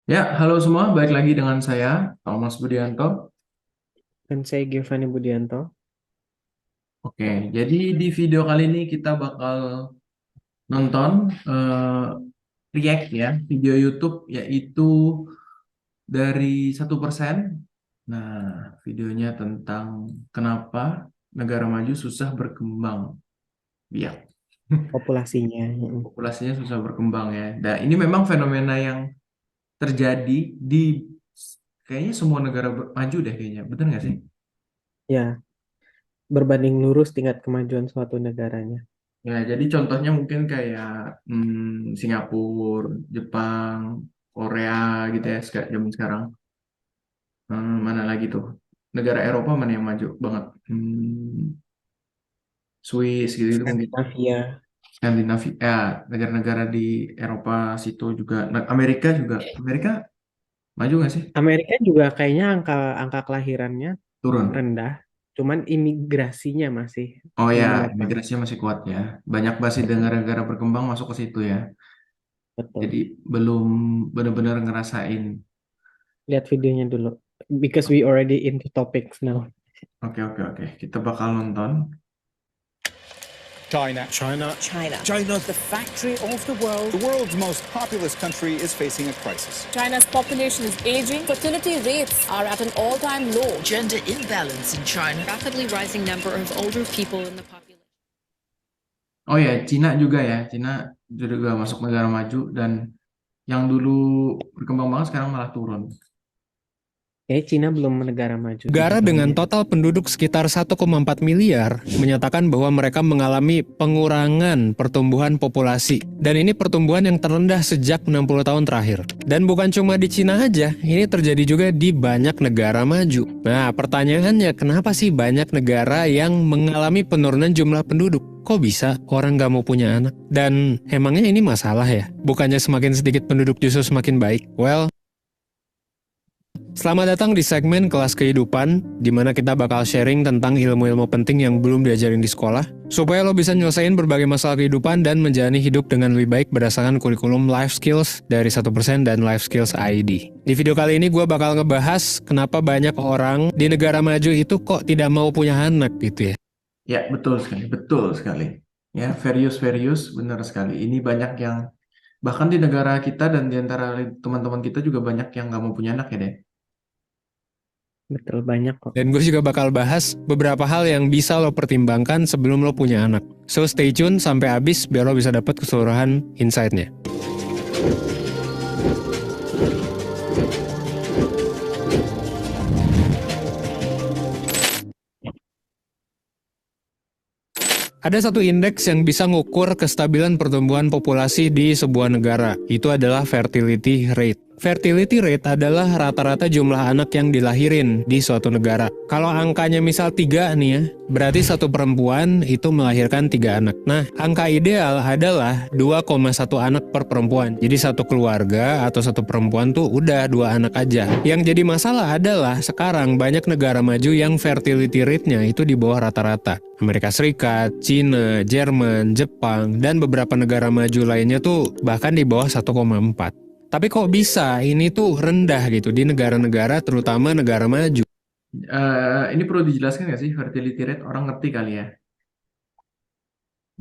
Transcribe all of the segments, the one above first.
Ya, halo semua, balik lagi dengan saya, Thomas Budianto. Dan saya Giovanni Budianto. Oke, jadi di video kali ini kita bakal nonton react ya, video YouTube yaitu dari 1%. Nah, videonya tentang kenapa negara maju susah berkembang biak. Populasinya. Populasinya susah berkembang ya. Nah, ini memang fenomena yang terjadi di kayaknya semua negara maju deh kayaknya. Betul nggak sih? Ya, berbanding lurus tingkat kemajuan suatu negaranya. Ya, jadi contohnya mungkin kayak Singapura, Jepang, Korea gitu ya, zaman sekarang. Mana lagi tuh? Negara Eropa mana yang maju banget? Swiss gitu, gitu mungkin. Skandinavia. Skandinavia, ya, negara-negara di Eropa situ juga. Nah, Amerika juga. Amerika maju nggak sih? Amerika juga kayaknya angka angka kelahirannya Turun. rendah, cuman imigrasinya masih Oh ya, menopang. imigrasinya masih kuat ya. Banyak masih negara-negara berkembang masuk ke situ ya. Betul. Jadi belum benar-benar ngerasain. Lihat videonya dulu. Because we already into topics now. Oke, oke, oke. Kita bakal nonton. China. China. China. China, the factory of the world. The world's most populous country is facing a crisis. China's population is aging. Fertility rates are at an all-time low. Gender imbalance in China. Rapidly rising number of older people in the population. Oh ya, Cina juga ya. Cina juga masuk negara maju dan yang dulu berkembang banget sekarang malah turun. Cina belum negara maju di Negara dengan dunia. total penduduk sekitar 1,4 miliar menyatakan bahwa mereka mengalami pengurangan pertumbuhan populasi. Dan ini pertumbuhan yang terendah sejak 60 tahun terakhir. Dan bukan cuma di Cina aja, ini terjadi juga di banyak negara maju. Nah, pertanyaannya kenapa sih banyak negara yang mengalami penurunan jumlah penduduk? Kok bisa orang gak mau punya anak? Dan emangnya ini masalah ya? Bukannya semakin sedikit penduduk justru semakin baik? Well, selamat datang di segmen Kelas Kehidupan, di mana kita bakal sharing tentang ilmu-ilmu penting yang belum diajarin di sekolah, supaya lo bisa nyelesain berbagai masalah kehidupan dan menjalani hidup dengan lebih baik berdasarkan kurikulum Life Skills dari 1% dan Life Skills ID. Di video kali ini gue bakal ngebahas kenapa banyak orang di negara maju itu kok tidak mau punya anak gitu ya. Ya, betul sekali, betul sekali. Ya, serius, benar sekali. Ini banyak yang bahkan di negara kita dan di antara teman-teman kita juga banyak yang nggak mau punya anak ya deh. Betul, banyak kok. Dan gue juga bakal bahas beberapa hal yang bisa lo pertimbangkan sebelum lo punya anak. So stay tune sampai habis biar lo bisa dapat keseluruhan insight-nya. Ada satu indeks yang bisa ngukur kestabilan pertumbuhan populasi di sebuah negara. Itu adalah fertility rate. Fertility rate adalah rata-rata jumlah anak yang dilahirin di suatu negara. Kalau angkanya misal 3 nih ya, berarti satu perempuan itu melahirkan 3 anak. Nah, angka ideal adalah 2,1 anak per perempuan. Jadi satu keluarga atau satu perempuan tuh udah 2 anak aja. Yang jadi masalah adalah sekarang banyak negara maju yang fertility rate-nya itu di bawah rata-rata. Amerika Serikat, Cina, Jerman, Jepang, dan beberapa negara maju lainnya tuh bahkan di bawah 1,4. Tapi kok bisa ini tuh rendah gitu di negara-negara terutama negara maju? Ini perlu dijelaskan nggak sih fertility rate? Orang ngerti kali ya.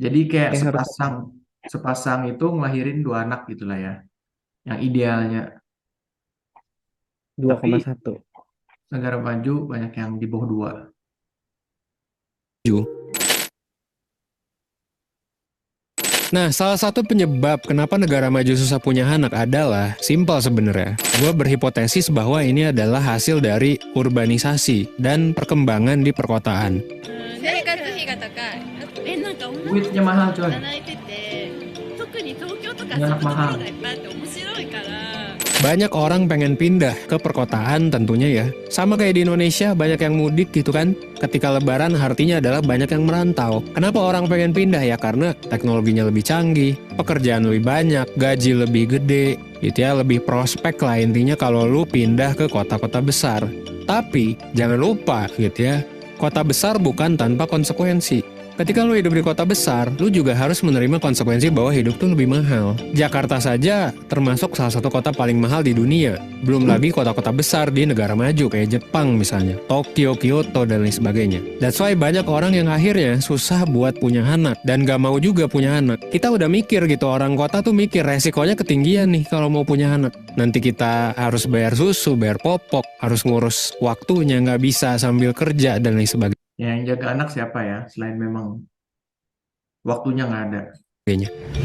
Jadi kayak Harus sepasang sepasang itu ngelahirin 2 anak gitulah ya. Yang idealnya. Tapi 2,1. negara maju banyak yang di bawah 2. Nah, salah satu penyebab kenapa negara maju susah punya anak adalah simpel sebenarnya. Gue berhipotesis bahwa ini adalah hasil dari urbanisasi dan perkembangan di perkotaan. Duitnya mahal coy. 生活費が高い。働いてて、特に東京とか Punya anak そういうところ mahal. がいっぱいあって面白いから。 Banyak orang pengen pindah ke perkotaan tentunya ya. Sama kayak di Indonesia, banyak yang mudik gitu kan. Ketika lebaran artinya adalah banyak yang merantau. Kenapa orang pengen pindah ya? Karena teknologinya lebih canggih, pekerjaan lebih banyak, gaji lebih gede, gitu ya, lebih prospek lah intinya kalau lu pindah ke kota-kota besar. Tapi jangan lupa gitu ya, kota besar bukan tanpa konsekuensi. Ketika lu hidup di kota besar, lu juga harus menerima konsekuensi bahwa hidup tuh lebih mahal. Jakarta saja termasuk salah satu kota paling mahal di dunia. Belum lagi kota-kota besar di negara maju kayak Jepang misalnya, Tokyo, Kyoto, dan lain sebagainya. That's why banyak orang yang akhirnya susah buat punya anak dan gak mau juga punya anak. Kita udah mikir gitu, orang kota tuh mikir resikonya ketinggian nih kalau mau punya anak. Nanti kita harus bayar susu, bayar popok, harus ngurus waktunya, gak bisa sambil kerja, dan lain sebagainya. Ya, yang jaga anak siapa ya? Selain memang waktunya nggak ada.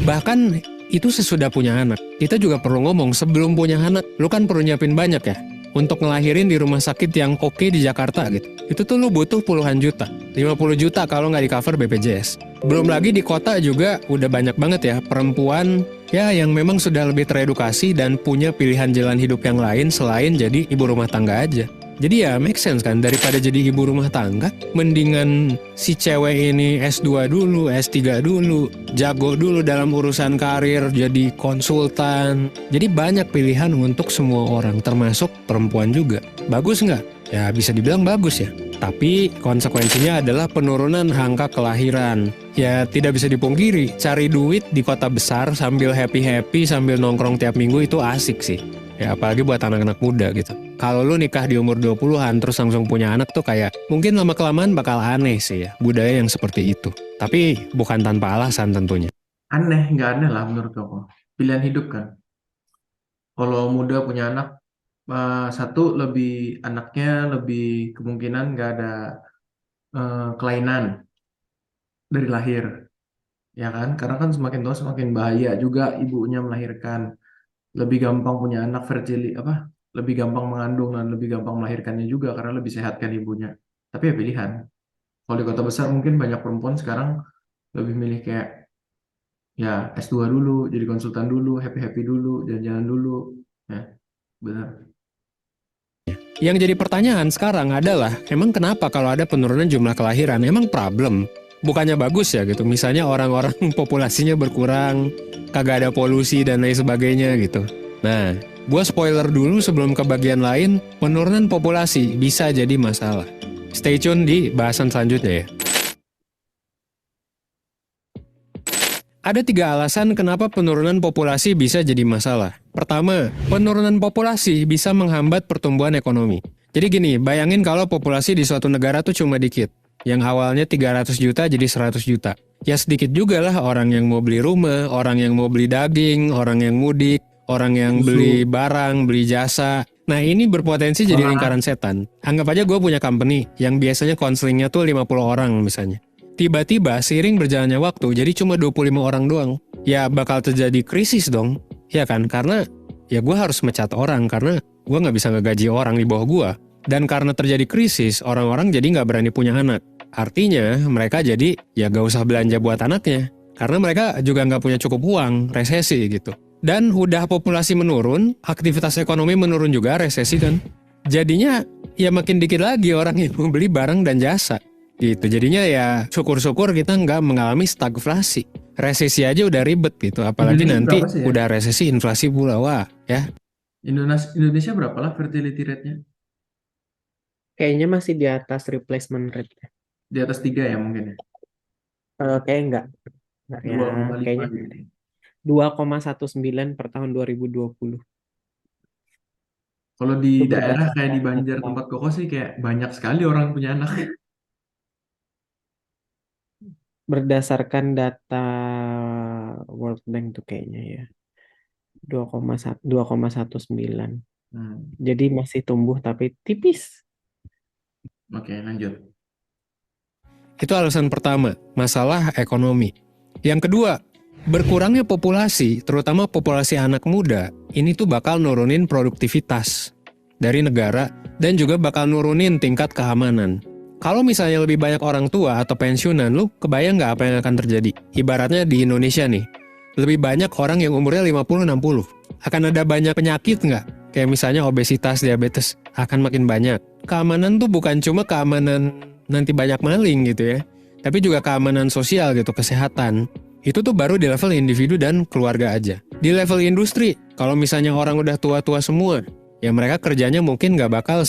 Bahkan itu sesudah punya anak, kita juga perlu ngomong sebelum punya anak, lu kan perlu nyiapin banyak ya untuk ngelahirin di rumah sakit yang oke di Jakarta gitu. Itu tuh lu butuh puluhan juta, 50 juta kalau nggak di cover BPJS. Belum lagi di kota juga udah banyak banget ya perempuan ya yang memang sudah lebih teredukasi dan punya pilihan jalan hidup yang lain selain jadi ibu rumah tangga aja. Jadi ya make sense kan, daripada jadi ibu rumah tangga, mendingan si cewek ini S2 dulu, S3 dulu, jago dulu dalam urusan karir, jadi konsultan. Jadi banyak pilihan untuk semua orang, termasuk perempuan juga. Bagus nggak? Ya bisa dibilang bagus ya. Tapi konsekuensinya adalah penurunan angka kelahiran. Ya tidak bisa dipungkiri, cari duit di kota besar sambil happy-happy, sambil nongkrong tiap minggu itu asik sih. Ya apalagi buat anak-anak muda gitu. Kalau lu nikah di umur 20-an terus langsung punya anak tuh kayak mungkin lama-kelamaan bakal aneh sih ya, budaya yang seperti itu. Tapi bukan tanpa alasan tentunya. Aneh, nggak aneh lah menurut aku. Pilihan hidup kan. Kalau muda punya anak, satu anaknya lebih kemungkinan nggak ada kelainan dari lahir, ya kan? Karena kan semakin tua semakin bahaya juga ibunya melahirkan. Lebih gampang punya anak lebih gampang mengandung dan lebih gampang melahirkannya juga karena lebih sehat kan ibunya. Tapi ya pilihan. Kalau di kota besar mungkin banyak perempuan sekarang lebih milih kayak ya S2 dulu, jadi konsultan dulu, happy-happy dulu, jalan-jalan dulu. Ya, benar. Yang jadi pertanyaan sekarang adalah, emang kenapa kalau ada penurunan jumlah kelahiran? Emang problem? Bukannya bagus ya gitu, misalnya orang-orang populasinya berkurang, kagak ada polusi dan lain sebagainya gitu. Nah, gua spoiler dulu sebelum ke bagian lain, penurunan populasi bisa jadi masalah. Stay tune di bahasan selanjutnya ya. Ada 3 alasan kenapa penurunan populasi bisa jadi masalah. Pertama, penurunan populasi bisa menghambat pertumbuhan ekonomi. Jadi gini, bayangin kalau populasi di suatu negara tuh cuma dikit. Yang awalnya 300 juta jadi 100 juta. Ya sedikit juga lah orang yang mau beli rumah, orang yang mau beli daging, orang yang mudik, orang yang beli barang, beli jasa. Nah ini berpotensi jadi lingkaran setan. Anggap aja gue punya company yang biasanya konselingnya tuh 50 orang misalnya. Tiba-tiba seiring berjalannya waktu jadi cuma 25 orang doang. Ya bakal terjadi krisis dong. Ya kan, karena ya gue harus mecat orang karena gue nggak bisa ngegaji orang di bawah gue. Dan karena terjadi krisis, orang-orang jadi nggak berani punya anak. Artinya mereka jadi ya gak usah belanja buat anaknya. Karena mereka juga nggak punya cukup uang, resesi gitu. Dan udah populasi menurun, aktivitas ekonomi menurun juga, resesi kan. Jadinya ya makin dikit lagi orang yang membeli barang dan jasa. Gitu, jadinya ya syukur-syukur kita nggak mengalami stagflasi. Resesi aja udah ribet gitu, apalagi nanti berapa sih ya? udah resesi, inflasi pula, wah ya. Indonesia berapa lah fertility rate-nya? Kayaknya masih di atas replacement rate. Di atas 3 ya mungkin ya? Kayaknya enggak ya. 2,5 Kayaknya gitu. 2,19 per tahun 2020. Kalau di Itu daerah kayak di berdasarkan Banjar data. tempat koko sih kayak banyak sekali orang punya anak. Berdasarkan data World Bank tuh kayaknya ya 2,19. Jadi masih tumbuh tapi tipis. Oke, lanjut. Itu alasan pertama, masalah ekonomi. Yang kedua, berkurangnya populasi, terutama populasi anak muda, ini tuh bakal nurunin produktivitas dari negara dan juga bakal nurunin tingkat keamanan. Kalau misalnya lebih banyak orang tua atau pensiunan, lu kebayang nggak apa yang akan terjadi? Ibaratnya di Indonesia nih, lebih banyak orang yang umurnya 50-60. Akan ada banyak penyakit nggak? Kayak misalnya obesitas, diabetes, akan makin banyak. Keamanan tuh bukan cuma keamanan nanti banyak maling gitu ya, tapi juga keamanan sosial gitu, kesehatan. Itu tuh baru di level individu dan keluarga aja. Di level industri, kalau misalnya orang udah tua-tua semua, ya mereka kerjanya mungkin nggak bakal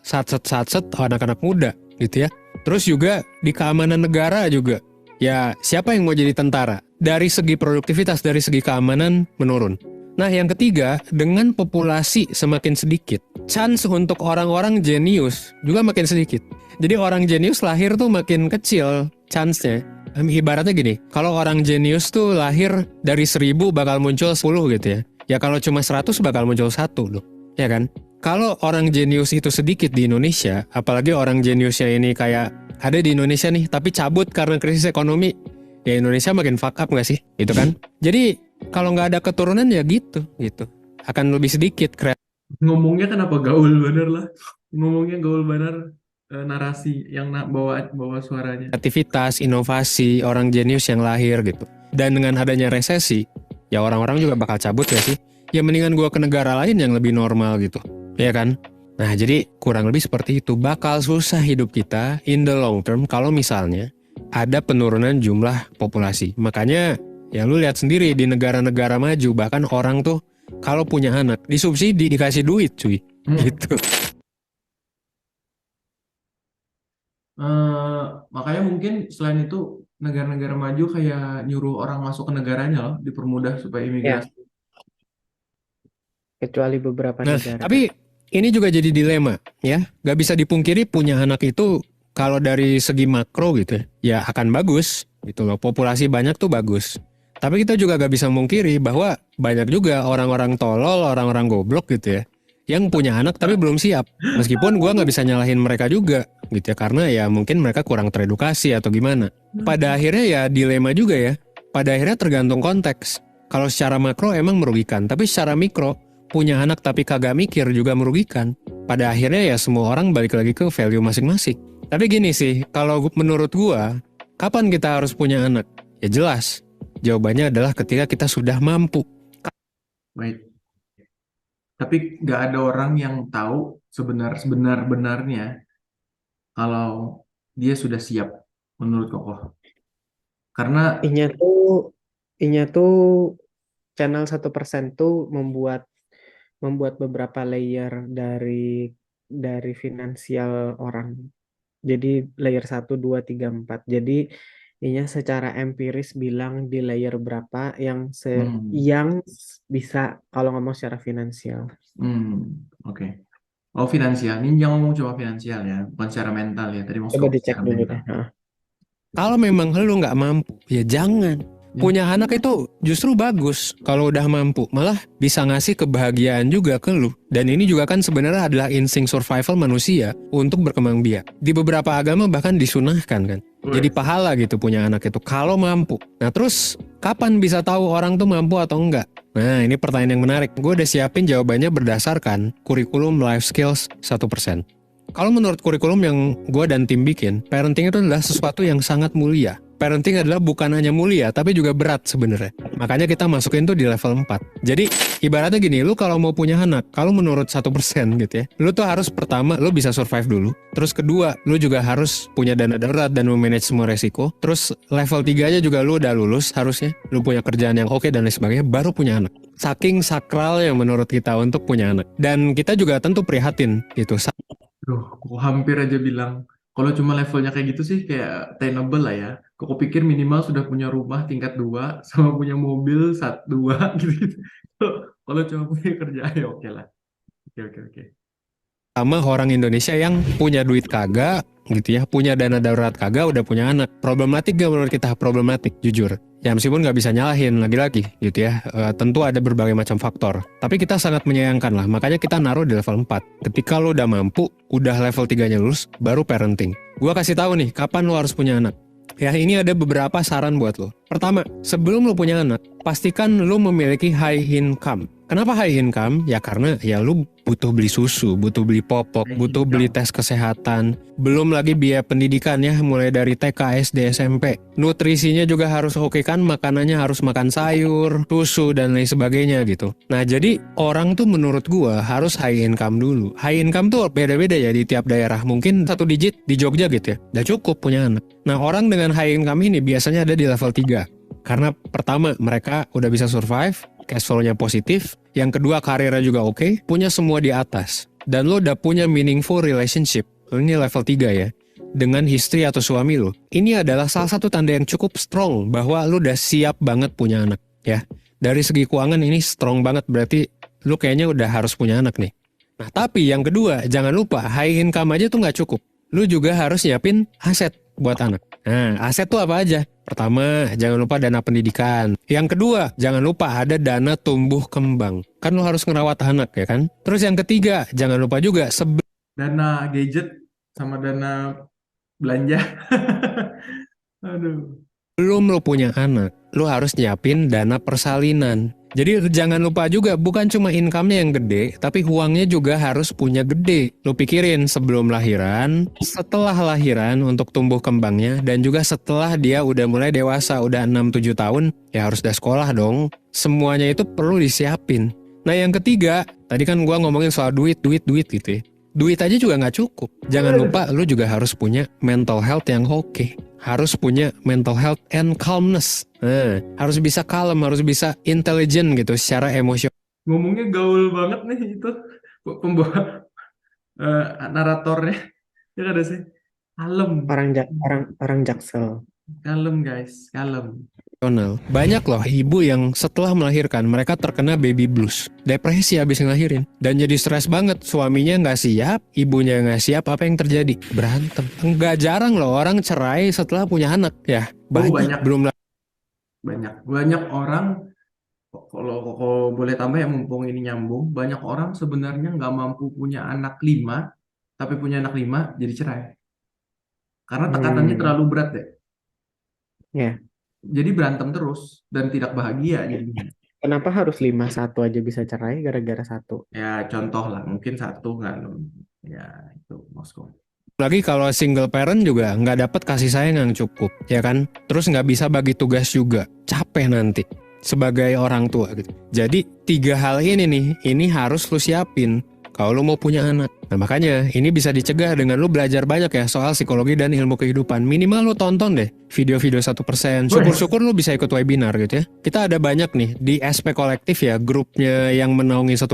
satset anak-anak muda gitu ya. Terus juga di keamanan negara juga, ya siapa yang mau jadi tentara? Dari segi produktivitas, dari segi keamanan menurun. Nah yang ketiga, dengan populasi semakin sedikit, chance untuk orang-orang jenius juga makin sedikit. Jadi orang jenius lahir tuh makin kecil chance-nya. Ibaratnya gini, kalau orang jenius tuh lahir dari 1000 bakal muncul 10 gitu ya. Ya kalau cuma 100 bakal muncul 1 loh, ya kan? Kalau orang jenius itu sedikit di Indonesia, apalagi orang jeniusnya ini kayak ada di Indonesia nih, tapi cabut karena krisis ekonomi, ya Indonesia makin fuck up gak sih? Itu kan? Jadi kalau nggak ada keturunan ya gitu. Akan lebih sedikit Ngomongnya kenapa gaul bener lah. Ngomongnya gaul bener, narasi yang bawa suaranya. kreativitas, inovasi, orang jenius yang lahir gitu. Dan dengan adanya resesi, ya orang-orang juga bakal cabut ya sih. Ya mendingan gua ke negara lain yang lebih normal gitu. Ya kan? Nah jadi kurang lebih seperti itu. Bakal susah hidup kita in the long term kalau misalnya ada penurunan jumlah populasi. Makanya ya lu lihat sendiri di negara-negara maju, bahkan orang tuh kalau punya anak disubsidi, dikasih duit cuy. Gitu. Makanya mungkin selain itu negara-negara maju kayak nyuruh orang masuk ke negaranya loh, dipermudah supaya Ya, imigrasi. kecuali beberapa Nah, negara. tapi ini juga jadi dilema ya. Gak bisa dipungkiri punya anak itu kalau dari segi makro gitu ya akan bagus gitu loh. Populasi banyak tuh bagus. Tapi kita juga gak bisa mungkiri bahwa banyak juga orang-orang tolol, orang-orang goblok gitu ya, yang punya anak tapi belum siap. Meskipun gua gak bisa nyalahin mereka juga gitu ya, karena ya mungkin mereka kurang teredukasi atau gimana. Pada akhirnya ya dilema juga ya. Pada akhirnya tergantung konteks. Kalau secara makro emang merugikan, tapi secara mikro punya anak tapi kagak mikir juga merugikan. Pada akhirnya ya semua orang balik lagi ke value masing-masing. Tapi gini sih, kalau menurut gua, kapan kita harus punya anak? Ya jelas, jawabannya adalah ketika kita sudah mampu. Baik. Tapi nggak ada orang yang tahu sebenar-benarnya kalau dia sudah siap menurut Kokoh. Karena Inya tuh channel 1% tuh membuat beberapa layer dari finansial orang. Jadi layer 1, 2, 3, 4. Jadi Inya secara empiris bilang di layer berapa yang yang bisa kalau ngomong secara finansial. oke. Oh, finansial. Ini jangan ngomong cuma finansial ya, bukan secara mental ya. Tadi Coba maksud dicek secara dulu mental. deh. Nah, Kalau memang lu nggak mampu, ya jangan. Punya anak itu justru bagus kalau udah mampu, malah bisa ngasih kebahagiaan juga ke lu. Dan ini juga kan sebenarnya adalah insting survival manusia untuk berkembang biak. Di beberapa agama bahkan disunahkan kan. Jadi pahala gitu punya anak itu kalau mampu. Nah terus kapan bisa tahu orang tuh mampu atau enggak? Nah ini pertanyaan yang menarik. Gue udah siapin jawabannya berdasarkan kurikulum life skills 1%. Kalau menurut kurikulum yang gue dan tim bikin, parenting itu adalah sesuatu yang sangat mulia. Parenting adalah bukan hanya mulia, tapi juga berat sebenarnya. Makanya kita masukin tuh di level 4. Jadi, ibaratnya gini, lu kalau mau punya anak, kalau menurut 1% gitu ya, lu tuh harus pertama, lu bisa survive dulu. Terus kedua, lu juga harus punya dana darurat dan memanage semua resiko. Terus level 3-nya juga lu udah lulus harusnya. Lu punya kerjaan yang oke dan lain sebagainya, baru punya anak. Saking sakral yang menurut kita untuk punya anak. Dan kita juga tentu prihatin gitu. Kok hampir aja bilang, kalau cuma levelnya kayak gitu sih kayak attainable lah ya. Kok pikir minimal sudah punya rumah tingkat 2 sama punya mobil 2 gitu-gitu. Kalau cuma punya kerja ya oke lah. Oke. Sama orang Indonesia yang punya duit kagak gitu ya, punya dana darurat kagak, udah punya anak. Problematik gak menurut kita? Problematik, jujur. Ya meskipun gak bisa nyalahin lagi-lagi gitu ya, tentu ada berbagai macam faktor. Tapi kita sangat menyayangkan lah, makanya kita naruh di level 4. Ketika lo udah mampu, udah level 3-nya lulus, baru parenting. Gua kasih tahu nih, kapan lo harus punya anak. Ya ini ada beberapa saran buat lo. Pertama, sebelum lo punya anak, pastikan lo memiliki high income. Kenapa high income? Ya karena ya lu butuh beli susu, butuh beli popok, butuh beli tes kesehatan. Belum lagi biaya pendidikan ya, mulai dari TK, SD, SMP. Nutrisinya juga harus oke kan, makanannya harus makan sayur, susu, dan lain sebagainya gitu. Nah jadi orang tuh menurut gua harus high income dulu. High income tuh beda-beda ya di tiap daerah. Mungkin 1 digit di Jogja gitu ya, udah cukup punya anak. Nah orang dengan high income ini biasanya ada di level 3. Karena pertama mereka udah bisa survive, cash flow-nya positif. Yang kedua karirnya juga oke, punya semua di atas. Dan lo udah punya meaningful relationship. Ini level 3 ya. dengan istri atau suami lo, ini adalah salah satu tanda yang cukup strong bahwa lu udah siap banget punya anak, ya. Dari segi keuangan ini strong banget, berarti lu kayaknya udah harus punya anak nih. Nah, tapi yang kedua, jangan lupa high income aja tuh nggak cukup. Lu juga harus nyiapin aset buat anak. Nah, aset tuh apa aja? Pertama, jangan lupa dana pendidikan. Yang kedua, jangan lupa ada dana tumbuh kembang. Kan lu harus ngerawat anak, ya kan? Terus yang ketiga, jangan lupa juga Dana gadget sama dana belanja. Aduh. belum lu punya anak, lu harus nyiapin dana persalinan. Jadi jangan lupa juga, bukan cuma income-nya yang gede, tapi uangnya juga harus punya gede. Lu pikirin sebelum lahiran, setelah lahiran untuk tumbuh kembangnya, dan juga setelah dia udah mulai dewasa, udah 6-7 tahun, ya harus udah sekolah dong. Semuanya itu perlu disiapin. Nah yang ketiga, tadi kan gua ngomongin soal duit gitu ya. Duit aja juga nggak cukup. Jangan lupa lu juga harus punya mental health yang oke. Harus punya mental health and calmness. Nah, harus bisa kalem, harus bisa intelligent gitu secara emosional. Ngomongnya gaul banget nih itu pembawa naratornya. Ya kan ada sih. Kalem, Orang Jaksel. kalem guys, kalem. Banyak loh ibu yang setelah melahirkan mereka terkena baby blues, depresi habis ngelahirin, dan jadi stres banget. Suaminya nggak siap, ibunya nggak siap, apa yang terjadi? Berantem. Nggak jarang loh orang cerai setelah punya anak, ya banyak. belum Banyak orang, kalau boleh tambah ya mumpung ini nyambung, banyak orang sebenarnya nggak mampu punya anak 5, tapi punya anak 5 jadi cerai. Karena tekanannya terlalu berat deh. Ya. Jadi berantem terus dan tidak bahagia jadinya. Kenapa harus 5? Satu aja bisa cerai gara-gara satu? Ya contoh lah, mungkin satu nggak, ya itu Moskow. lagi kalau single parent juga nggak dapat kasih sayang yang cukup, ya kan? Terus nggak bisa bagi tugas juga, capek nanti sebagai orang tua gitu. Jadi 3 hal ini nih, ini harus lu siapin kalau lu mau punya anak. Nah makanya ini bisa dicegah dengan lu belajar banyak ya soal psikologi dan ilmu kehidupan. Minimal lu tonton deh video-video 1%. Syukur-syukur lu bisa ikut webinar gitu ya. Kita ada banyak nih di SP Kolektif ya, grupnya yang menaungi 1%.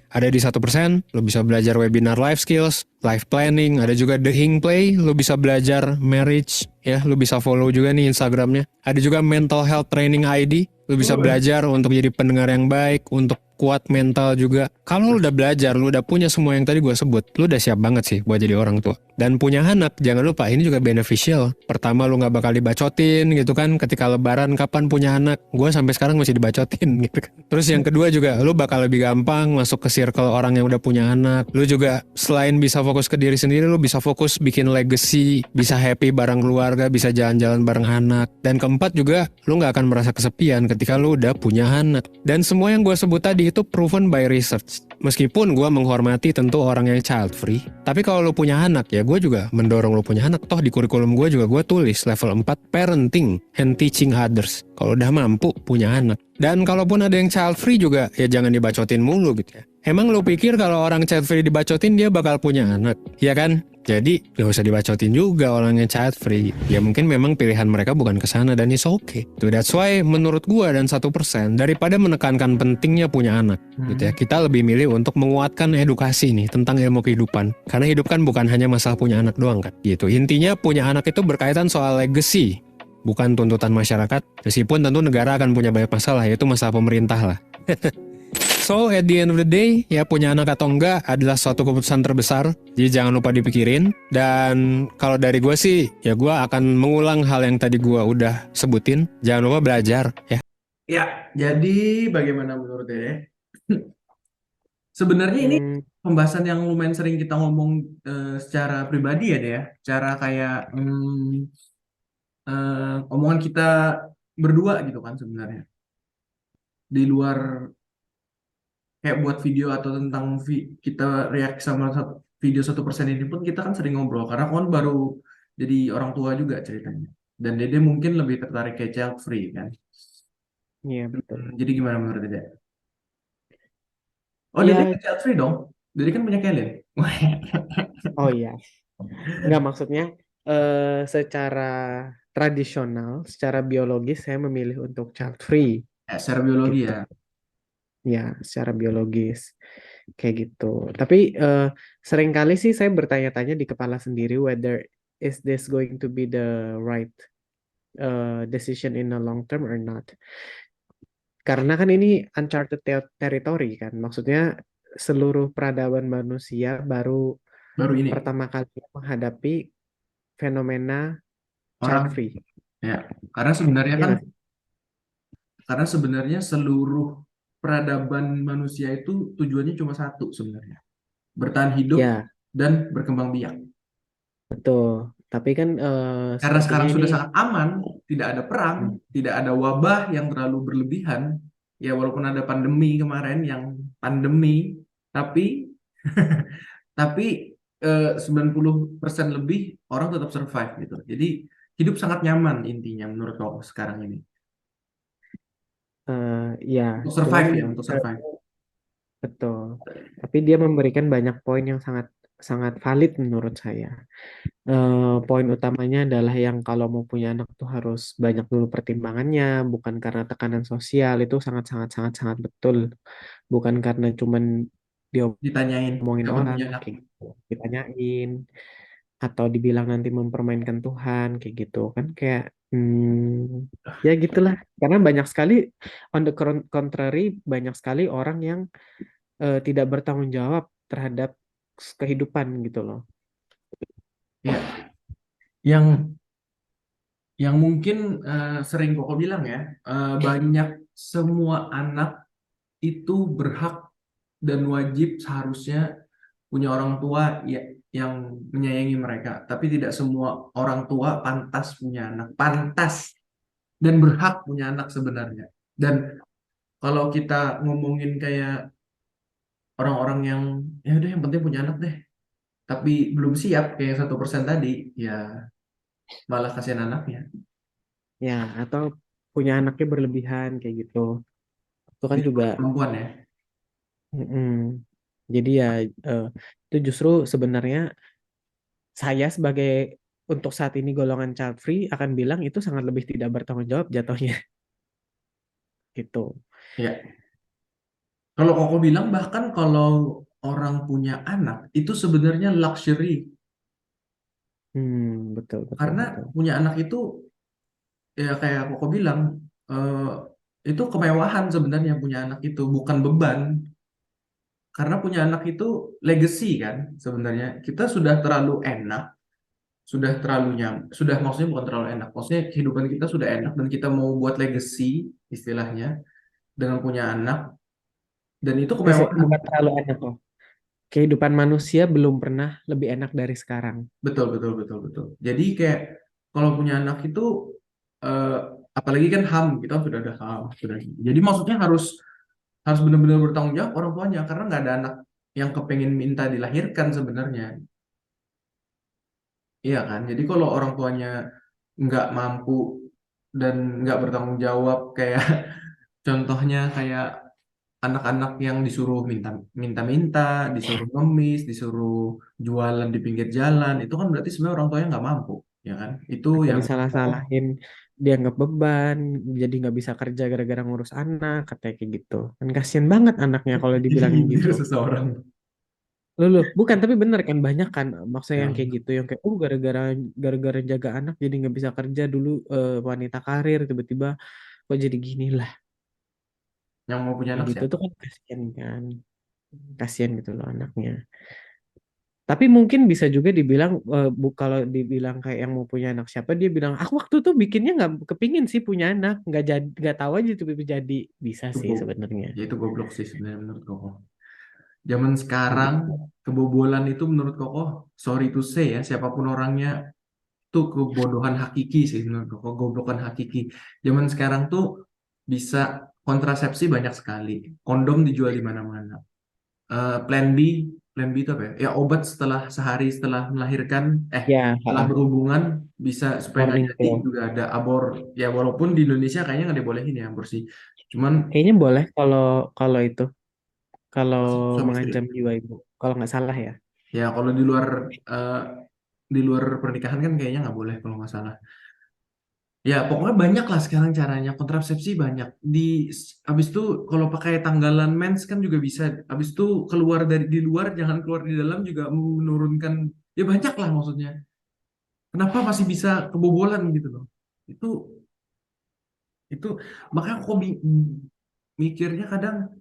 Ada di 1%, lu bisa belajar webinar life skills, life planning, ada juga The Hing Play, lu bisa belajar marriage ya, lu bisa follow juga nih Instagramnya. Ada juga mental health training ID, lu bisa belajar untuk jadi pendengar yang baik, untuk kuat mental juga. Kalau lu udah belajar, lu udah punya semua yang tadi gue sebut, lu udah siap banget sih buat jadi orang tua. Dan punya anak, jangan lupa ini juga beneficial. Pertama lu gak bakal dibacotin gitu kan, ketika lebaran kapan punya anak, gue sampai sekarang masih dibacotin gitu kan. Terus yang kedua juga, lu bakal lebih gampang masuk ke circle orang yang udah punya anak. Lu juga selain bisa fokus ke diri sendiri, lu bisa fokus bikin legacy, bisa happy bareng keluarga, bisa jalan-jalan bareng anak. Dan keempat juga, lu gak akan merasa kesepian ketika lu udah punya anak. Dan semua yang gue sebut tadi itu proven by research. Meskipun gue menghormati tentu orang yang child free, tapi kalau lu punya anak ya gue juga mendorong lu punya anak. Toh di kurikulum gue juga gue tulis level 4 parenting and teaching others. Kalau udah mampu punya anak. Dan kalaupun ada yang child free juga ya jangan dibacotin mulu gitu ya. Emang lu pikir kalau orang child free dibacotin dia bakal punya anak? Ya kan? Jadi gak usah dibacotin juga orang yang child free. Ya mungkin memang pilihan mereka bukan ke sana dan it's okay. So that's why menurut gua dan 1% daripada menekankan pentingnya punya anak gitu ya, kita lebih milih untuk menguatkan edukasi nih tentang ilmu kehidupan. Karena hidup kan bukan hanya masalah punya anak doang kan. Gitu. Intinya punya anak itu berkaitan soal legacy, bukan tuntutan masyarakat. Meskipun tentu negara akan punya banyak masalah, yaitu masalah pemerintah lah. So at the end of the day, ya punya anak atau enggak adalah suatu keputusan terbesar. Jadi jangan lupa dipikirin. Dan kalau dari gue sih, ya gue akan mengulang hal yang tadi gue udah sebutin. Jangan lupa belajar ya. Ya, jadi bagaimana menurut Dede? Sebenarnya ini pembahasan yang lumayan sering kita ngomong secara pribadi ya, Dede ya. Cara kayak omongan kita berdua gitu kan sebenarnya. Di luar kayak buat video atau tentang kita reaksi sama video 1% ini pun kita kan sering ngobrol karena kan baru jadi orang tua juga ceritanya. Dan Dede mungkin lebih tertarik ke child free kan. Iya betul. Jadi gimana menurut Dede? Oh, Ya, Dede child free dong. Dede kan punya Kellen. oh iya. Nggak, maksudnya secara tradisional, secara biologis saya memilih untuk child free. Secara biologi Gitu. ya. Ya, secara biologis kayak gitu. Tapi seringkali sih saya bertanya-tanya di kepala sendiri whether is this going to be the right decision in the long term or not? Karena kan ini uncharted territory kan, maksudnya seluruh peradaban manusia baru Baru ini pertama kali menghadapi fenomena child orang free. ya, karena sebenarnya Iya kan nggak sih? karena sebenarnya seluruh peradaban manusia itu tujuannya cuma satu sebenarnya, bertahan hidup Ya, dan berkembang biak. betul. Tapi kan Karena sepertinya sekarang ini sudah sangat aman, tidak ada perang, tidak ada wabah yang terlalu berlebihan. Ya walaupun ada pandemi kemarin yang pandemi, tapi tapi 90% lebih orang tetap survive gitu. Jadi hidup sangat nyaman intinya menurut aku sekarang ini. ya, Untuk cuman survive ya, untuk survive. betul. Tapi dia memberikan banyak poin yang sangat sangat valid menurut saya. Poin utamanya adalah yang kalau mau punya anak tuh harus banyak dulu pertimbangannya, bukan karena tekanan sosial, itu sangat sangat sangat sangat betul. Bukan karena cuman Ditanyain, diomongin kapan orang punya anak? kayak gitu, ditanyain atau dibilang nanti mempermainkan Tuhan kayak gitu kan, kayak ya gitulah. Karena banyak sekali on the contrary, banyak sekali orang yang tidak bertanggung jawab terhadap kehidupan gitu loh. Ya, yang mungkin sering Koko bilang ya, banyak semua anak itu berhak dan wajib seharusnya punya orang tua ya, yang menyayangi mereka. Tapi tidak semua orang tua pantas punya anak, pantas dan berhak punya anak sebenarnya. Dan kalau kita ngomongin kayak orang-orang yang ya udah yang penting punya anak deh, tapi belum siap kayak 1% tadi, ya malah kasihan anaknya. Ya, atau punya anaknya berlebihan kayak gitu. Itu kan Itu juga perempuan ya. mm-mm. Jadi ya itu justru sebenarnya saya sebagai untuk saat ini golongan child free akan bilang itu sangat lebih tidak bertanggung jawab jatuhnya gitu. Ya, kalau Koko bilang bahkan kalau orang punya anak itu sebenarnya luxury Betul betul karena betul. punya anak itu ya kayak Koko bilang eh, itu kemewahan sebenarnya punya anak itu bukan beban karena punya anak itu legacy kan sebenarnya kita sudah terlalu enak sudah terlalu sudah maksudnya bukan terlalu enak maksudnya kehidupan kita sudah enak dan kita mau buat legacy istilahnya dengan punya anak dan itu kemewahan. Bukan terlalu enak loh. Kehidupan manusia belum pernah lebih enak dari sekarang. Betul, betul, betul, betul. Jadi kayak kalau punya anak itu eh, apalagi kan HAM, kita sudah ada HAM, sudah. Jadi maksudnya harus harus benar-benar bertanggung jawab orang tuanya karena nggak ada anak yang kepengen minta dilahirkan sebenarnya. Iya kan? Jadi kalau orang tuanya nggak mampu dan nggak bertanggung jawab kayak contohnya kayak anak-anak yang disuruh minta-minta, disuruh ngemis, disuruh jualan di pinggir jalan, itu kan berarti sebenarnya orang tuanya nggak mampu, ya kan? Itu Atau yang disalah-salahin, dianggap beban, jadi nggak bisa kerja gara-gara ngurus anak, katanya kayak gitu. Kan kasian banget anaknya kalau jadi dibilangin nyindir gitu. seseorang. Loh, bukan, tapi bener kan banyak kan maksudnya yang Ya, kayak gitu, yang kayak gara-gara jaga anak jadi nggak bisa kerja dulu, wanita karir tiba-tiba kok jadi gini lah. yang mau punya Kayak anak gitu siapa? tuh kan kasian kan. Kasian gitu loh anaknya. Tapi mungkin bisa juga dibilang kalau dibilang kayak yang mau punya anak siapa, dia bilang aku waktu tuh bikinnya nggak kepingin sih punya anak, nggak jadi, nggak tahu aja tuh jadi. Bisa Itu sih sebenarnya ya itu goblok sih sebenarnya menurut Koko. Zaman kayak sekarang gitu. kebobolan itu menurut Koko, sorry to say ya, siapapun orangnya itu kebodohan hakiki sih menurut Koko, goblokan hakiki. Zaman sekarang tuh bisa kontrasepsi banyak sekali, kondom dijual di mana-mana. Plan B, plan B itu apa ya? Ya obat setelah sehari setelah melahirkan, Ya, setelah berhubungan bisa supaya nggak morning jadi pill. juga ada ya walaupun di Indonesia kayaknya nggak dibolehin ya aborsi. Cuman Kayaknya boleh kalau kalau itu kalau suami istri. mengancam jiwa ibu, kalau nggak salah ya. Ya kalau eh, di luar pernikahan kan kayaknya nggak boleh kalau nggak salah. Ya pokoknya banyak lah sekarang caranya kontrasepsi banyak. Abis itu kalau pakai tanggalan mens kan juga bisa. Abis itu keluar dari di luar jangan keluar di dalam juga menurunkan ya banyak lah maksudnya. Kenapa masih bisa kebobolan gitu loh? Itu itu makanya aku mikirnya kadang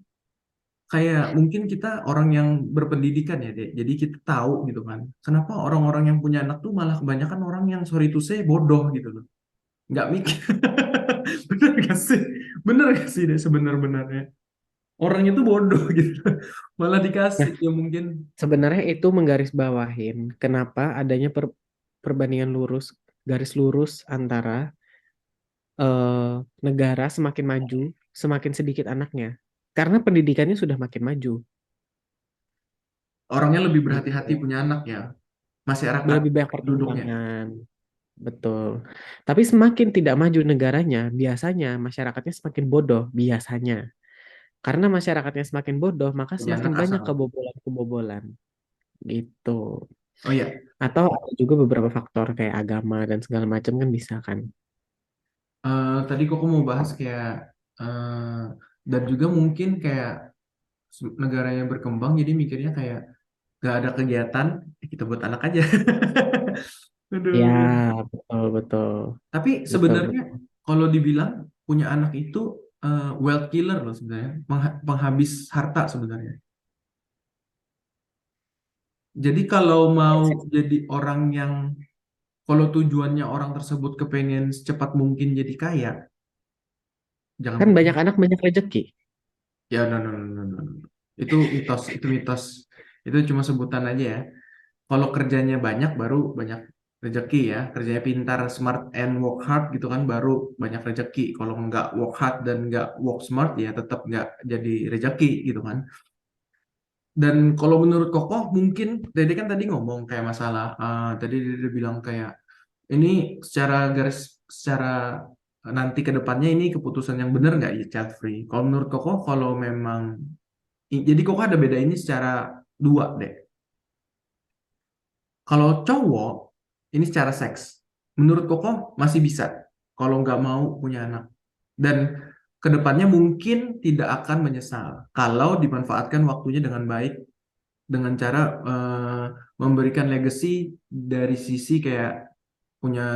kayak mungkin kita orang yang berpendidikan ya, Dek. Jadi kita tahu gitu kan. Kenapa orang-orang yang punya anak tuh malah kebanyakan orang yang sorry to say bodoh gitu loh. Nggak mikir. Bener gak sih? Bener gak sih deh sebenar-benarnya? Orang itu bodoh gitu. Malah dikasih Nah, ya mungkin. sebenarnya itu menggarisbawahin kenapa adanya perbandingan lurus, garis lurus antara eh, negara semakin maju, semakin sedikit anaknya. Karena pendidikannya sudah makin maju. Orangnya lebih berhati-hati Gitu. punya anak ya. Masyarakat Lebih banyak duduknya. pertimbangan. Betul. Tapi semakin tidak maju negaranya, biasanya masyarakatnya semakin bodoh, biasanya. Karena masyarakatnya semakin bodoh, maka Punya semakin anak banyak asal. kebobolan-kebobolan. Gitu. Oh iya, Atau ada juga beberapa faktor kayak agama dan segala macam kan bisa kan. tadi kok aku mau bahas kayak dan juga mungkin kayak negaranya berkembang jadi mikirnya kayak gak ada kegiatan, kita buat anak aja. Ya, Aduh. betul, betul. Tapi Betul, sebenarnya betul. kalau dibilang punya anak itu wealth killer loh sebenarnya, penghabis harta sebenarnya. Jadi kalau mau jadi orang yang kalau tujuannya orang tersebut kepengen secepat mungkin jadi kaya, jangan Kan punya. banyak anak banyak rezeki. Ya, no, no, no, no, no, no. Itu mitos, itu mitos. Itu cuma sebutan aja ya. Kalau kerjanya banyak baru banyak rezeki ya. Kerjanya pintar, smart and work hard gitu kan baru banyak rezeki. Kalau nggak work hard dan nggak work smart ya tetap nggak jadi rezeki gitu kan. Dan kalau menurut Kokoh mungkin Dede kan tadi ngomong kayak masalah tadi Dede bilang kayak ini secara nanti ke depannya ini keputusan yang benar nggak ya child free. Kalau menurut Kokoh kalau memang jadi Kokoh ada beda ini secara dua deh. Kalau cowok, ini secara seks. Menurut Koko masih bisa kalau nggak mau punya anak. Dan kedepannya mungkin tidak akan menyesal kalau dimanfaatkan waktunya dengan baik dengan cara memberikan legacy dari sisi kayak punya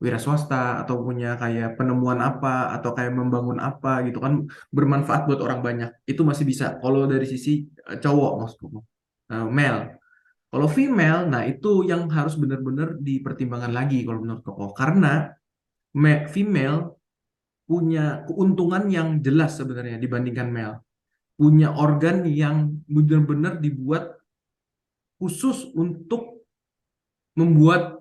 wira swasta atau punya kayak penemuan apa atau kayak membangun apa gitu kan bermanfaat buat orang banyak itu masih bisa kalau dari sisi cowok maksudku male kalau female, nah itu yang harus benar-benar dipertimbangkan lagi kalau menurut Koko. Karena female punya keuntungan yang jelas sebenarnya dibandingkan male. Punya organ yang benar-benar dibuat khusus untuk membuat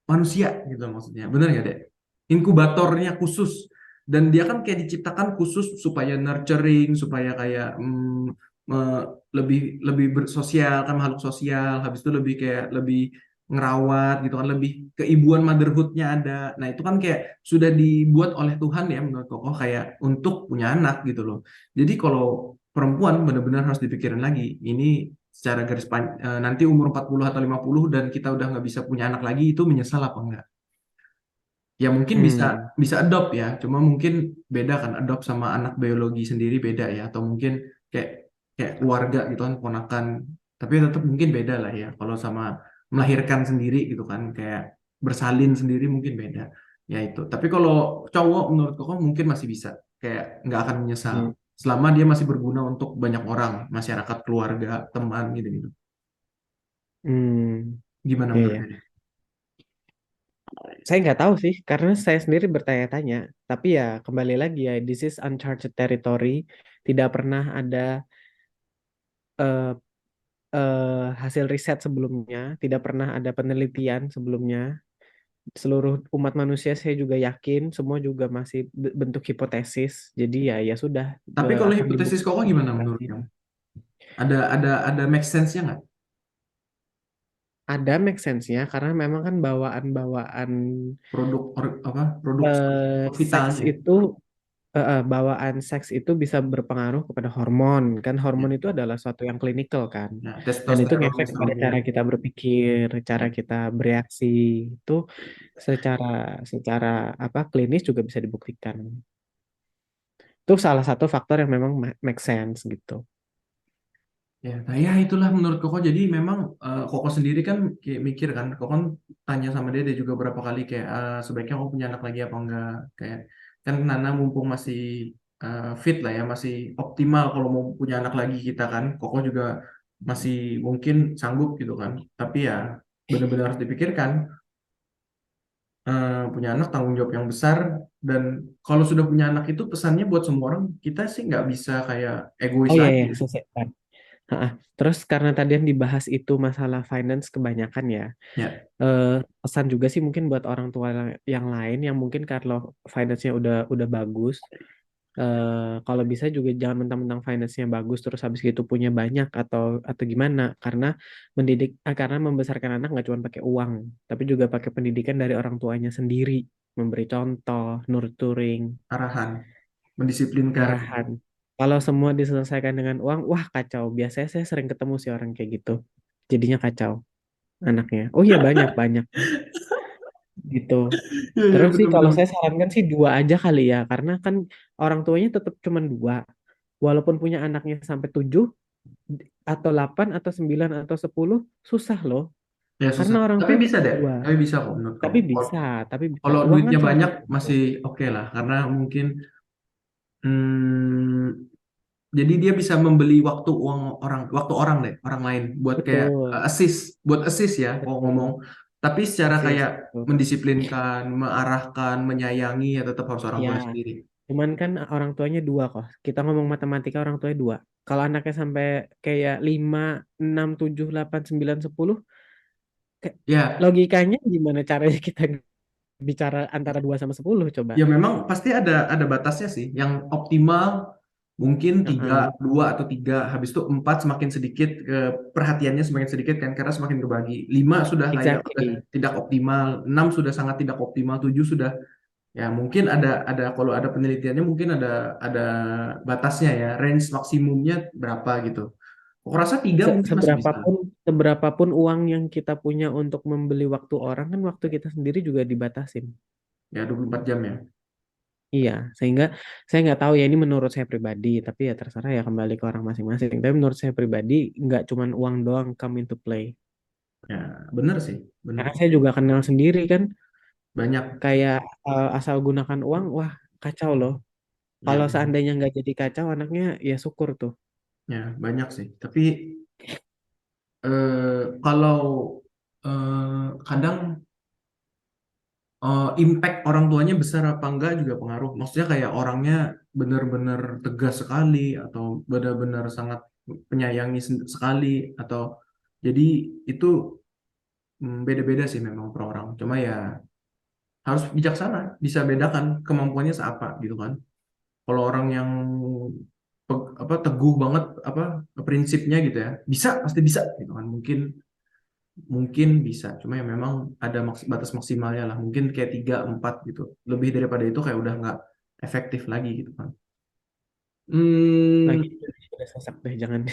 manusia gitu maksudnya. Benar ya, Dek? Inkubatornya khusus. Dan dia kan kayak diciptakan khusus supaya nurturing, supaya kayak lebih lebih bersosial, kan makhluk sosial, habis itu lebih kayak lebih ngerawat gitu kan, lebih keibuan motherhoodnya ada. Nah itu kan kayak sudah dibuat oleh Tuhan ya menurut Kokoh kayak untuk punya anak gitu loh. Jadi kalau perempuan benar-benar harus dipikirin lagi. Ini secara nanti umur 40 atau 50 dan kita udah nggak bisa punya anak lagi itu menyesal apa enggak? Ya mungkin bisa Hmm. bisa adopt ya, cuma mungkin beda kan adopt sama anak biologi sendiri beda ya, atau mungkin kayak kayak keluarga gitu kan ponakan, tapi tetap mungkin beda lah ya kalau sama melahirkan sendiri gitu kan kayak bersalin sendiri mungkin beda ya itu. Tapi kalau cowok menurut koko mungkin masih bisa kayak nggak akan menyesal Hmm. selama dia masih berguna untuk banyak orang, masyarakat, keluarga, teman gitu-gitu. Hmm. Gimana Iya, menurut ya. Dede? Saya nggak tahu sih, karena saya sendiri bertanya-tanya. Tapi ya kembali lagi ya, this is uncharted territory. Tidak pernah ada eh, hasil riset sebelumnya, tidak pernah ada penelitian sebelumnya. Seluruh umat manusia saya juga yakin, semua juga masih bentuk hipotesis. Jadi ya ya sudah Tapi kalau akan hipotesis koko dibuktikan gimana menurut nanti. kamu? Ada make sense-nya nggak? Ada make sense-nya karena memang kan bawaan-bawaan Produk seks vitalnya. itu bawaan seks itu bisa berpengaruh kepada hormon kan Ya, hormon itu adalah suatu yang klinikal kan ya, dan itu testosteron, ngefek kepada cara estrogen. kita berpikir cara Ya. kita bereaksi itu secara secara apa klinis juga bisa dibuktikan itu salah satu faktor yang memang make sense gitu. Ya, nah ya itulah menurut Koko. Jadi memang Koko sendiri kan kayak mikir kan, Koko kan tanya sama dia juga berapa kali kayak sebaiknya Koko punya anak lagi apa enggak. Kayak kan Nana mumpung masih fit lah ya, masih optimal kalau mau punya anak lagi kita kan. Koko juga masih mungkin sanggup gitu kan. Tapi ya benar-benar harus dipikirkan punya anak tanggung jawab yang besar dan kalau sudah punya anak itu pesannya buat semua orang kita sih nggak bisa kayak egois Oh iya lagi. ya, selesai. Ha-ha. Terus karena tadi yang dibahas itu masalah finance kebanyakan ya, Ya, eh, pesan juga sih mungkin buat orang tua yang lain yang mungkin kalau finance-nya udah bagus, kalau bisa juga jangan mentang-mentang finance-nya bagus terus habis gitu punya banyak atau gimana, karena karena membesarkan anak nggak cuma pakai uang, tapi juga pakai pendidikan dari orang tuanya sendiri, memberi contoh, nurturing, arahan, mendisiplinkan. arahan. Kalau semua diselesaikan dengan uang, wah kacau. Biasanya saya sering ketemu sih orang kayak gitu. Jadinya kacau anaknya. Oh iya banyak banyak gitu. Iya, iya, Terus sih kalau betul-betul. saya sarankan sih dua aja kali ya, karena kan orang tuanya tetap cuma dua. Walaupun punya anaknya sampai tujuh atau delapan atau sembilan atau sepuluh, susah loh. Ya Karena susah. orang Tapi tua bisa cuma deh. dua. Tapi bisa kok menurut kamu. Tapi Kalau bisa, tapi bisa. kalau Uang kan duitnya cuma banyak satu. masih oke lah. Karena mungkin hmm, jadi dia bisa membeli waktu orang deh, orang lain buat kayak Betul, buat assist ya, kalau ngomong. betul. Tapi secara Persis. kayak Betul. mendisiplinkan, mengarahkan, menyayangi ya tetap harus orang Ya, tua sendiri. cuman kan orang tuanya dua kok. Kita ngomong matematika orang tuanya dua. Kalau anaknya sampai kayak 5, 6, 7, 8, 9, 10, Ya, logikanya gimana caranya kita bicara antara 2 sama 10 coba. ya memang pasti ada batasnya sih. Yang optimal mungkin tiga, Heeh, dua atau tiga, habis itu empat semakin sedikit perhatiannya semakin sedikit kan karena semakin berbagi. Lima sudah kayak udah exactly. tidak optimal, enam sudah sangat tidak optimal, tujuh sudah ya mungkin ada kalau ada penelitiannya mungkin ada batasnya ya, range maksimumnya berapa gitu. Aku rasa tiga Se- mungkin masih bisa. seberapapun seberapapun uang yang kita punya untuk membeli waktu orang, kan waktu kita sendiri juga dibatasin. Ya 24 jam ya. Iya, sehingga saya nggak tahu ya, ini menurut saya pribadi, tapi ya terserah ya, kembali ke orang masing-masing. Tapi menurut saya pribadi nggak cuman uang doang come into play. Ya bener sih, bener. Karena saya juga kenal sendiri kan, Banyak kayak asal gunakan uang, wah kacau loh. ya, Kalau seandainya nggak jadi kacau anaknya, ya syukur tuh. ya banyak sih. Tapi kalau kadang impact orang tuanya besar apa enggak juga pengaruh. Maksudnya kayak orangnya benar-benar tegas sekali atau benar-benar sangat penyayangi sekali atau jadi itu beda-beda sih memang per orang. Cuma ya harus bijaksana, bisa bedakan kemampuannya seapa gitu kan. Kalau orang yang teguh banget apa prinsipnya gitu ya, bisa pasti bisa gitu kan. Mungkin mungkin bisa, cuma ya memang ada batas maksimalnya lah. Mungkin kayak tiga, empat gitu. Lebih daripada itu kayak udah nggak efektif lagi gitu kan. Hmm, Lagi udah sesak deh, jangan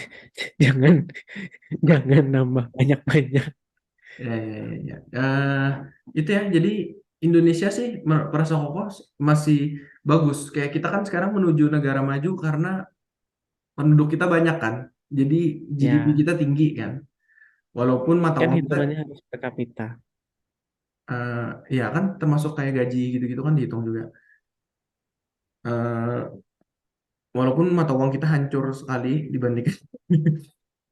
jangan jangan nambah banyak-banyak. ya, ya, ya, ya. Itu ya. Jadi Indonesia sih merasa kokoh masih bagus. Kayak kita kan sekarang menuju negara maju karena penduduk kita banyak kan. Jadi GDP Ya, kita tinggi kan. Walaupun mata kan uang kita, hitungannya harus per kapita. eh, ya kan termasuk kayak gaji gitu-gitu kan dihitung juga. Eh, Walaupun mata uang kita hancur sekali dibandingkan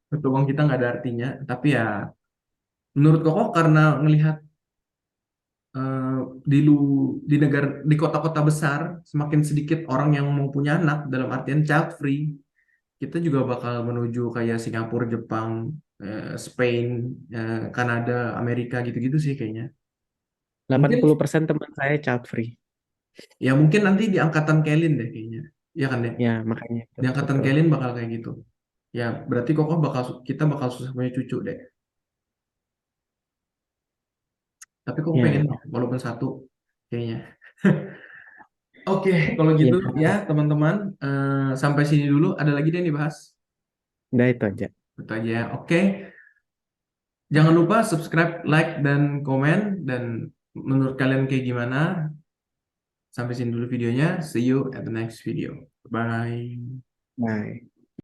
mata uang kita nggak ada artinya, tapi ya menurut Koko karena ngelihat eh, di lu di negara di kota-kota besar semakin sedikit orang yang mau punya anak dalam artian child free, kita juga bakal menuju kayak Singapura, Jepang, Spain, Kanada, Amerika gitu-gitu sih kayaknya. Mungkin 80% teman saya child free. ya mungkin nanti di angkatan Kelin deh kayaknya, ya kan deh. Ya, makanya itu Di angkatan betul. Kelin bakal kayak gitu. Ya berarti Koko kita bakal susah punya cucu deh. Tapi kok Ya, pengen loh, walaupun satu kayaknya. Oke, kalau ya, gitu ya teman-teman, sampai sini dulu. Ada lagi deh yang dibahas. udah itu aja. Itu aja ya. Oke, jangan lupa subscribe, like, dan komen. Dan menurut kalian kayak gimana? Sampai sini dulu videonya. See you at the next video. Bye. Bye.